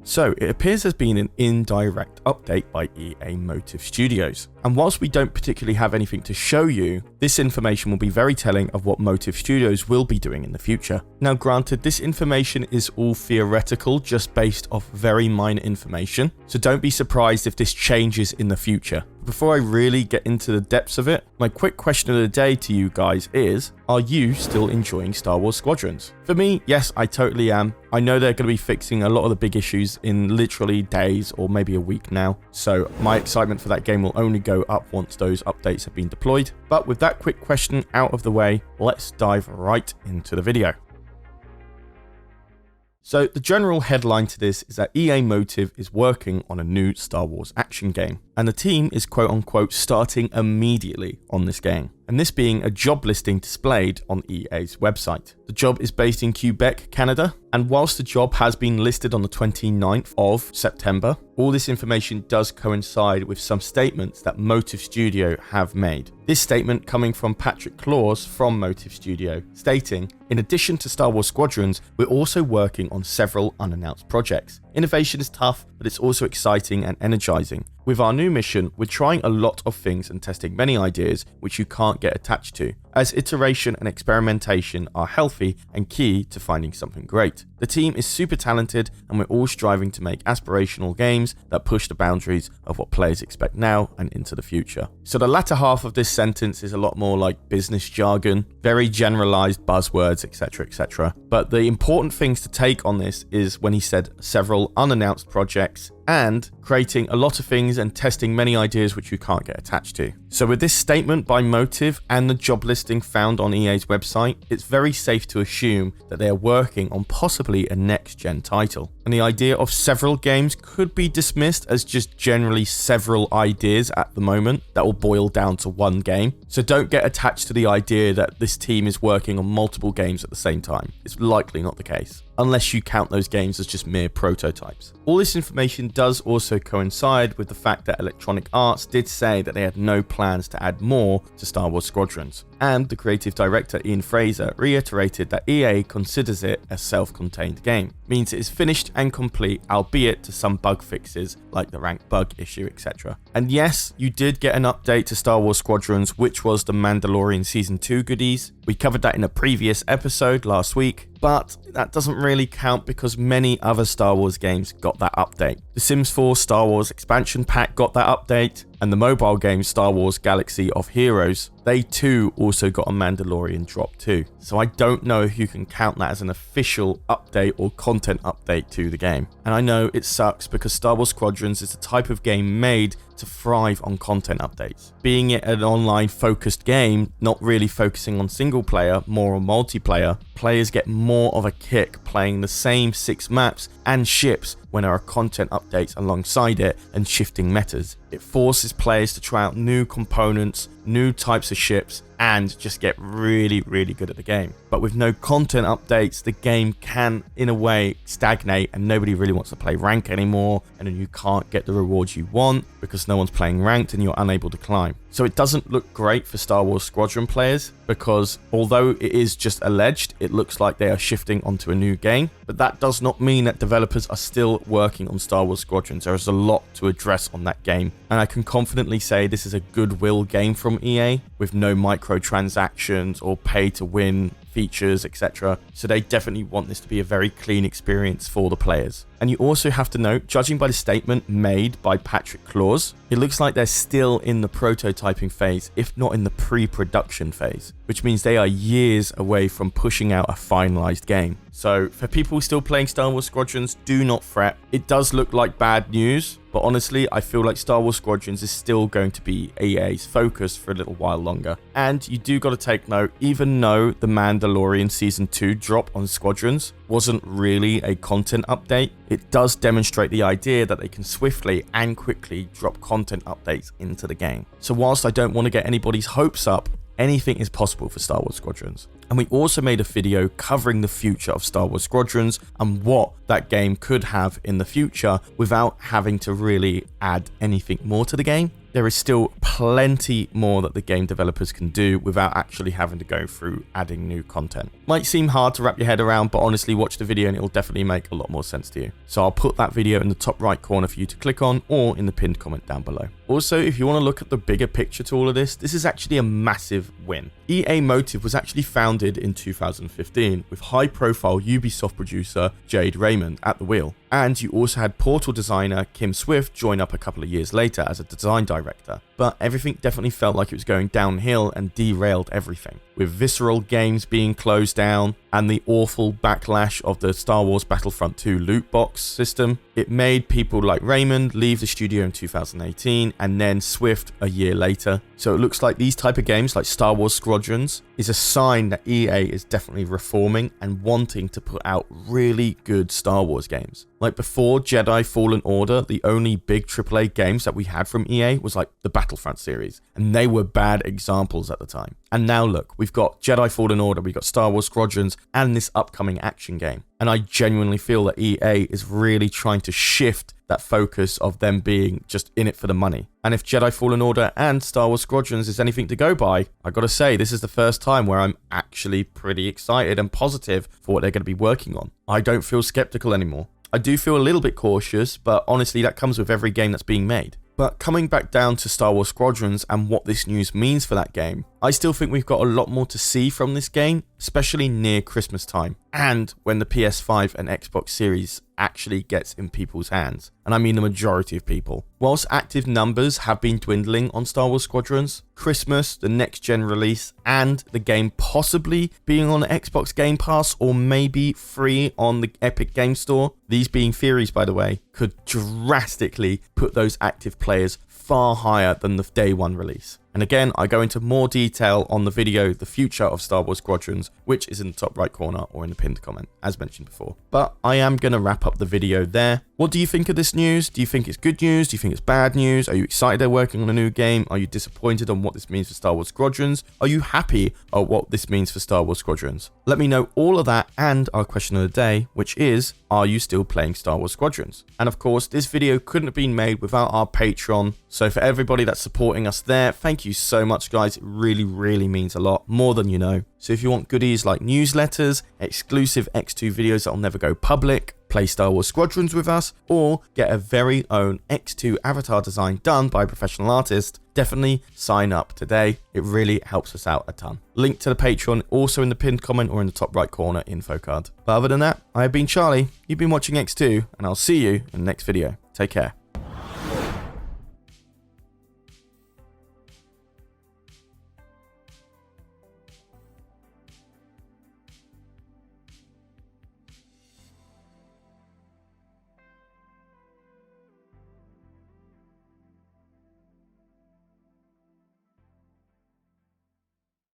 So it appears there's been an indirect update by EA Motive Studios. And whilst we don't particularly have anything to show you, this information will be very telling of what Motive Studios will be doing in the future. Now granted, this information is all theoretical, just based off very minor information, so don't be surprised if this changes in the future. Before I really get into the depths of it, my quick question of the day to you guys is, are you still enjoying Star Wars Squadrons? For me, yes, I totally am. I know they're going to be fixing a lot of the big issues in literally days or maybe a week now, so my excitement for that game will only go up once those updates have been deployed. But with that quick question out of the way, let's dive right into the video. So the general headline to this is that EA Motive is working on a new Star Wars action game, and the team is quote unquote starting immediately on this game, and this being a job listing displayed on EA's website. The job is based in Quebec, Canada, and whilst the job has been listed on the 29th of September, all this information does coincide with some statements that Motive Studio have made. This statement coming from Patrick Claus from Motive Studio, stating, "In addition to Star Wars Squadrons, we're also working on several unannounced projects. Innovation is tough, but it's also exciting and energizing. With our new mission, we're trying a lot of things and testing many ideas which you can't get attached to, as iteration and experimentation are healthy and key to finding something great. The team is super talented and we're all striving to make aspirational games that push the boundaries of what players expect now and into the future." So the latter half of this sentence is a lot more like business jargon, very generalized buzzwords, etc, etc. But the important things to take on this is when he said several unannounced projects and creating a lot of things and testing many ideas which you can't get attached to. So with this statement by Motive and the job listing found on EA's website, it's very safe to assume that they are working on possibly a next-gen title. And the idea of several games could be dismissed as just generally several ideas at the moment that will boil down to one game. So don't get attached to the idea that this team is working on multiple games at the same time. It's likely not the case, unless you count those games as just mere prototypes. All this information does also coincide with the fact that Electronic Arts did say that they had no plans to add more to Star Wars Squadrons, and the creative director Ian Fraser reiterated that EA considers it a self-contained game, means it is finished and complete, albeit to some bug fixes like the rank bug issue, etc. And yes, you did get an update to Star Wars Squadrons, which was the Mandalorian Season 2 goodies. We covered that in a previous episode last week, but that doesn't really count because many other Star Wars games got that update. The Sims 4 Star Wars expansion pack got that update, and the mobile game Star Wars Galaxy of Heroes, they too also got a Mandalorian drop too. So I don't know if you can count that as an official update or content update to the game. And I know it sucks because Star Wars Squadrons is the type of game made to thrive on content updates. Being it an online focused game, not really focusing on single player, more on multiplayer, players get more of a kick playing the same 6 maps and ships when there are content updates alongside it and shifting metas. It forces players to try out new components, new types of ships, and just get really good at the game. But with no content updates, the game can, in a way, stagnate and nobody really wants to play rank anymore, and then you can't get the rewards you want because no one's playing ranked and you're unable to climb. So it doesn't look great for Star Wars Squadron players because although it is just alleged, it looks like they are shifting onto a new game, but that does not mean that developers are still working on Star Wars Squadrons. There is a lot to address on that game, and I can confidently say this is a goodwill game from EA with no microtransactions or pay to win features, etc. So they definitely want this to be a very clean experience for the players. And you also have to note, judging by the statement made by Patrick Claus, it looks like they're still in the prototyping phase, if not in the pre-production phase, which means they are years away from pushing out a finalized game. So for people still playing Star Wars Squadrons, do not fret. It does look like bad news, but honestly, I feel like Star Wars Squadrons is still going to be EA's focus for a little while longer. And you do got to take note, even though the Mandalorian Season 2 drop on Squadrons wasn't really a content update, it does demonstrate the idea that they can swiftly and quickly drop content updates into the game. So whilst I don't want to get anybody's hopes up, anything is possible for Star Wars Squadrons. And we also made a video covering the future of Star Wars Squadrons and what that game could have in the future without having to really add anything more to the game. there is still plenty more that the game developers can do without actually having to go through adding new content. Might seem hard to wrap your head around, but honestly watch the video and it will definitely make a lot more sense to you. So I'll put that video in the top right corner for you to click on, or in the pinned comment down below. Also, if you want to look at the bigger picture to all of this is actually a massive win. EA Motive was actually founded in 2015 with high-profile Ubisoft producer Jade Raymond at the wheel. And you also had Portal designer Kim Swift join up a couple of years later as a design director. But everything definitely felt like it was going downhill and derailed everything, with Visceral Games being closed down and the awful backlash of the Star Wars Battlefront 2 loot box system. It made people like Raymond leave the studio in 2018 and then Swift a year later. So it looks like these type of games like Star Wars Squadrons is a sign that EA is definitely reforming and wanting to put out really good Star Wars games. Like before Jedi Fallen Order, the only big AAA games that we had from EA was like the Battlefront series, and they were bad examples at the time. And now look, we've got Jedi Fallen Order, we've got Star Wars Squadrons, and this upcoming action game. And I genuinely feel that EA is really trying to shift that focus of them being just in it for the money. And if Jedi Fallen Order and Star Wars Squadrons is anything to go by, I gotta say, this is the first time where I'm actually pretty excited and positive for what they're going to be working on. I don't feel skeptical anymore. I do feel a little bit cautious, but honestly that comes with every game that's being made. But coming back down to Star Wars Squadrons and what this news means for that game, I still think we've got a lot more to see from this game, especially near Christmas time, and when the PS5 and Xbox Series actually gets in people's hands, and I mean the majority of people. Whilst active numbers have been dwindling on Star Wars Squadrons, Christmas, the next gen release, and the game possibly being on the Xbox Game Pass or maybe free on the Epic Game Store, these being theories by the way, could drastically put those active players far higher than the day one release. And again, I go into more detail on the video, The Future of Star Wars Squadrons, which is in the top right corner or in the pinned comment, as mentioned before. But I am going to wrap up the video there. What do you think of this news? Do you think it's good news? Do you think it's bad news? Are you excited they're working on a new game? Are you disappointed on what this means for Star Wars Squadrons? Are you happy at what this means for Star Wars Squadrons? Let me know all of that and our question of the day, which is, are you still playing Star Wars Squadrons? And of course, this video couldn't have been made without our Patreon. So for everybody that's supporting us there, thank you so much, guys. It really, really means a lot, more than you know. So if you want goodies like newsletters, exclusive EcksToo videos that'll never go public, play Star Wars Squadrons with us, or get a very own EcksToo avatar design done by a professional artist, definitely sign up today. It really helps us out a ton. Link to the Patreon also in the pinned comment or in the top right corner info card. But other than that, I have been Charlie, you've been watching EcksToo, and I'll see you in the next video. Take care.